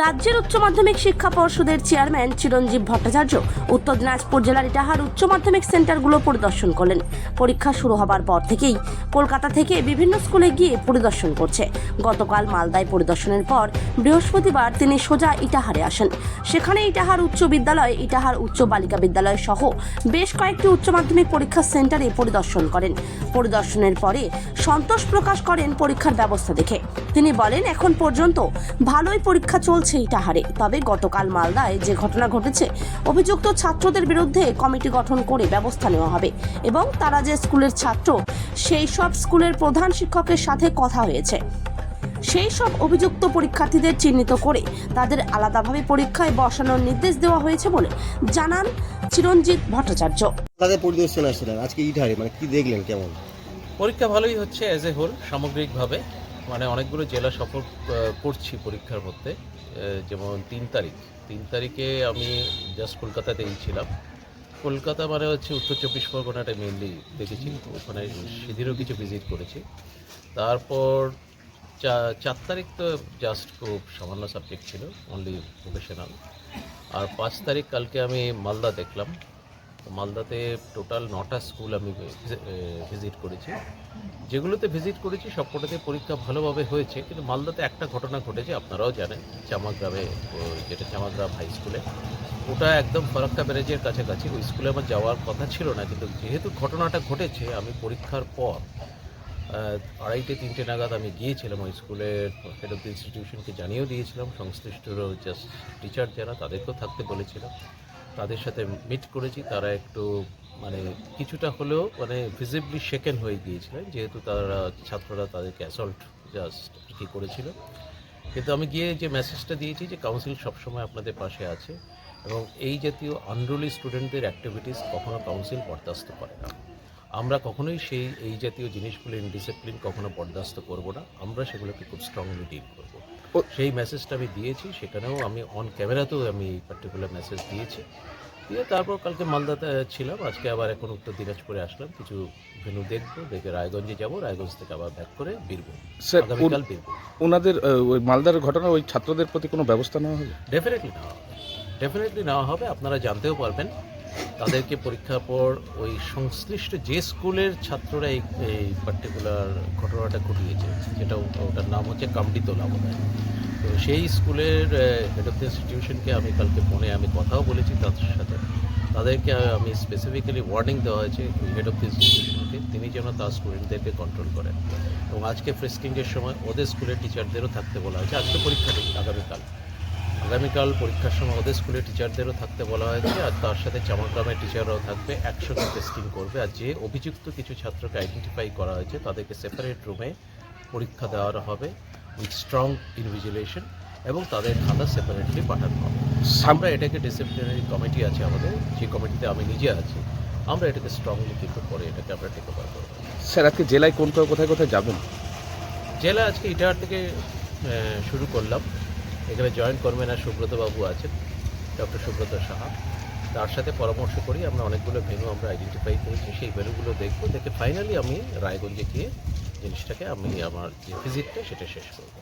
রাজ্যের উচ্চ মাধ্যমিক শিক্ষা পর্ষদের চেয়ারম্যান চিরঞ্জীব ভট্টাচার্য উত্তর দিনাজপুর জেলার ইটাহার উচ্চ মাধ্যমিক সেন্টারগুলো পরিদর্শন করলেন। পরীক্ষা শুরু হবার পর থেকেই কলকাতা থেকে বিভিন্ন স্কুলে গিয়ে পরিদর্শন করছে। গতকাল মালদায় পরিদর্শনের পর বৃহস্পতিবার তিনি সোজা ইটাহারে আসেন। সেখানে ইটাহার উচ্চ বিদ্যালয়, ইটাহার উচ্চ বালিকা বিদ্যালয় সহ বেশ কয়েকটি উচ্চ মাধ্যমিক পরীক্ষা সেন্টারে পরিদর্শন করেন। পরিদর্শনের পরে সন্তোষ প্রকাশ করেন পরীক্ষার ব্যবস্থা দেখে। তিনি বলেন, এখন পর্যন্ত ভালোই পরীক্ষা চলছে ইটাহারে। তবে গতকাল মালদায় যে ঘটনা ঘটেছে, অভিযুক্ত ছাত্রদের বিরুদ্ধে কমিটি গঠন করে ব্যবস্থা নেওয়া হবে এবং তারা যে স্কুলের ছাত্র সেই সব স্কুলের প্রধান শিক্ষকের সাথে কথা হয়েছে। সেই সব অভিযুক্ত পরীক্ষার্থীদের চিহ্নিত করে তাদের আলাদাভাবে পরীক্ষায় বসানোর নির্দেশ দেওয়া হয়েছে বলে জানান চিরঞ্জিত ভট্টাচার্য। তাদের পরিদর্শন আসছিলেন আজকে ইটাহারে, মানে কি দেখলেন, কেমন? পরীক্ষা ভালোই হচ্ছে অ্যাজ এ হোল, সামগ্রিকভাবে। মানে অনেকগুলো জেলা সফর করছি পরীক্ষার মধ্যে। যেমন 3 তারিখে আমি জাস্ট কলকাতাতেই ছিলাম। কলকাতা মানে হচ্ছে উত্তর 24 পরগনাটা মেনলি দেখেছি, ওখানে সেদিনও কিছু ভিজিট করেছি। তারপর 4 তারিখ তো জাস্ট খুব সামান্য সাবজেক্ট ছিল, অনলি প্রফেশনাল। আর 5 তারিখ কালকে আমি মালদা দেখলাম। মালদাতে টোটাল 9টা স্কুল আমি ভিজিট করেছি। যেগুলোতে ভিজিট করেছি সবকটাতে পরীক্ষা ভালোভাবে হয়েছে, কিন্তু মালদাতে একটা ঘটনা ঘটেছে, আপনারাও জানেন, চামাগ্রামে, যেটা চামাগ্রাম হাই স্কুলে। ওটা একদম ফরাক্কা ব্যারেজের কাছাকাছি। ওই স্কুলে আমার যাওয়ার কথা ছিল না, কিন্তু যেহেতু ঘটনাটা ঘটেছে, আমি পরীক্ষার পর 2:30-3টে নাগাদ আমি গিয়েছিলাম ওই স্কুলের হেড অফ দ্য ইনস্টিটিউশনকে জানিয়েও দিয়েছিলাম। সংশ্লিষ্ট জাস্ট টিচার যারা, তাদেরকেও থাকতে বলেছিলাম। তাদের সাথে মিট করেছি। তারা একটু মানে কিছুটা হলেও মানে ভিজিবলি শেকেন হয়ে গিয়েছিলেন, যেহেতু তারা ছাত্ররা তাদেরকে অ্যাসল্ট জাস্ট কি করেছিল। কিন্তু আমি গিয়ে যে মেসেজটা দিয়েছি যে কাউন্সিল সবসময় আপনাদের পাশে আছে এবং এই জাতীয় আনরুলি স্টুডেন্টদের অ্যাক্টিভিটিস কখনো কাউন্সিল বরদাস্ত করে না। আমরা কখনোই এই জাতীয় জিনিসগুলো ইনডিসিপ্লিন কখনো বরদাস্ত করব না। আমরা সেগুলোকে খুব স্ট্রংলি ডিল করব। সেই মেসেজটা আমি দিয়েছি। সেখানেও আমি অন ক্যামেরাতেও আমি এই পার্টিকুলার মেসেজ দিয়েছি। দিয়ে তারপর কালকে মালদাতে ছিলাম। আজকে আবার এখন উত্তর দিনাজপুরে আসলাম, কিছু ভেন্যু দেখবো, দেখে রায়গঞ্জে যাব, রায়গঞ্জ থেকে আবার ব্যাক করে বীরভূম, আগামীকাল বীরভূম। ওনাদের ওই মালদার ঘটনা, ওই ছাত্রদের প্রতি কোনো ব্যবস্থা নেওয়া হবে? ডেফিনেটলি নেওয়া হবে। আপনারা জানতেও পারবেন তাদেরকে পরীক্ষার পর ওই সংশ্লিষ্ট যে স্কুলের ছাত্ররা এই পার্টিকুলার ঘটনাটা ঘটিয়েছে, যেটা ওটার নাম হচ্ছে কামডিতলা বোধহয়। তো সেই স্কুলের হেড অফ দ্য ইনস্টিটিউশনকে আমি কালকে ফোনে আমি কথাও বলেছি তাদের সাথে। তাদেরকে আমি স্পেসিফিক্যালি ওয়ার্নিং দেওয়া হয়েছে হেড অফ দ্য ইনস্টিটিউশনকে, তিনি যেন তার স্টুডেন্টদেরকে কন্ট্রোল করেন। এবং আজকে ফ্রেস্কিংয়ের সময় ওদের স্কুলের টিচারদেরও থাকতে বলা হয়েছে। আজকে পরীক্ষা নেই, আগামীকাল পরীক্ষার সময় ওদের স্কুলের টিচারদেরও থাকতে বলা হয়েছে। আর তার সাথে চামাগ্রামের টিচাররাও থাকবে, একসঙ্গে টেস্টিং করবে। আর যে অভিযুক্ত কিছু ছাত্রকে আইডেন্টিফাই করা হয়েছে তাদেরকে সেপারেট রুমে পরীক্ষা দেওয়া হবে উইথ স্ট্রং ইনভিজিলেশন, এবং তাদের খাতা সেপারেটলি পাঠানো হবে। আমরা এটাকে ডিসিপ্লিনারি কমিটি আছে আমাদের, যে কমিটিতে আমি নিজে আছি। আমরা এটাকে স্ট্রংলি কিন্তু করে এটাকে আমরা টেক ওভার করবো। স্যার, আজকে জেলায় কোথায় কোথায় যাবেন? জেলা আজকে ইটাহার থেকে শুরু করলাম। এখানে জয়েন্ট কনভেনার সুব্রত বাবু আছেন, ডক্টর সুব্রত সাহা। তার সাথে পরামর্শ করি আমরা অনেকগুলো ভেন্যু আমরা আইডেন্টিফাই করেছি। সেই ভেন্যুগুলো দেখবো, দেখে ফাইনালি আমি রায়গঞ্জে গিয়ে জিনিসটাকে আমি আমার যে ভিজিটটা সেটা শেষ করবো।